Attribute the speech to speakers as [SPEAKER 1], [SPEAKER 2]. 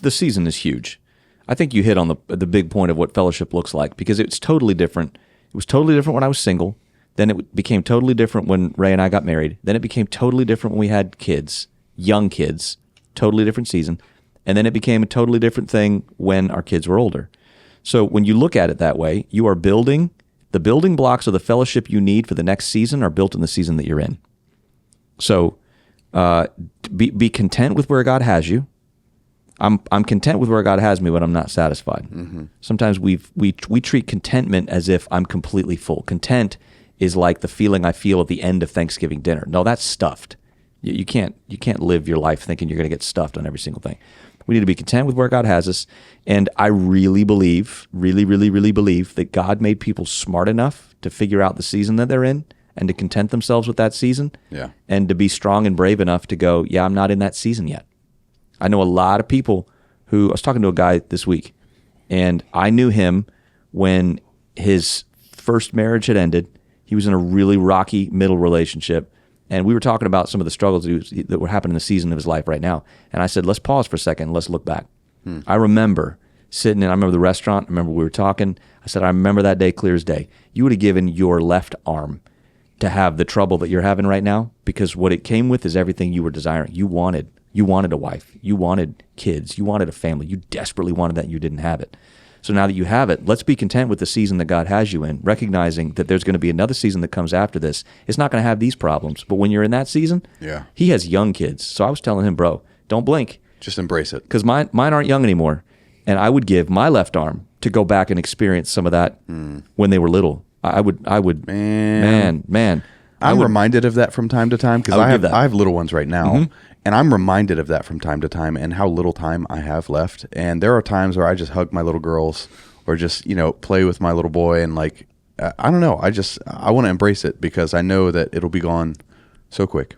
[SPEAKER 1] the season is huge. I think you hit on the big point of what fellowship looks like, because it's totally different. It was totally different when I was single. Then it became totally different when Ray and I got married. Then it became totally different when we had kids, young kids, totally different season. And then it became a totally different thing when our kids were older. So when you look at it that way, you are building, the building blocks of the fellowship you need for the next season are built in the season that you're in. So be content with where God has you. I'm content with where God has me, but I'm not satisfied. Mm-hmm. Sometimes we treat contentment as if I'm completely full. Content is like the feeling I feel at the end of Thanksgiving dinner. No, that's stuffed. You can't live your life thinking you're going to get stuffed on every single thing. We need to be content with where God has us. And I really believe, really believe that God made people smart enough to figure out the season that they're in and to content themselves with that season.
[SPEAKER 2] Yeah.
[SPEAKER 1] And to be strong and brave enough to go, yeah, I'm not in that season yet. I know a lot of people who, I was talking to a guy this week, and I knew him when his first marriage had ended. He was in a really rocky middle relationship, and we were talking about some of the struggles that were happening in the season of his life right now. And I said, let's pause for a second and let's look back. I remember sitting in, I remember the restaurant, I remember we were talking. I said, I remember that day clear as day. You would have given your left arm to have the trouble that you're having right now, because what it came with is everything you were desiring. You wanted a wife. You wanted kids. You wanted a family. You desperately wanted that, and you didn't have it. So now that you have it, let's be content with the season that God has you in, recognizing that there's going to be another season that comes after this. It's not going to have these problems. But when you're in that season, he has young kids. So I was telling him, bro, don't blink.
[SPEAKER 2] Just embrace it.
[SPEAKER 1] Because mine aren't young anymore. And I would give my left arm to go back and experience some of that when they were little. I would, man.
[SPEAKER 2] I'm reminded of that from time to time, because I have little ones right now. Mm-hmm. And I'm reminded of that from time to time and how little time I have left. And there are times where I just hug my little girls or just, play with my little boy. And I don't know. I want to embrace it, because I know that it'll be gone so quick.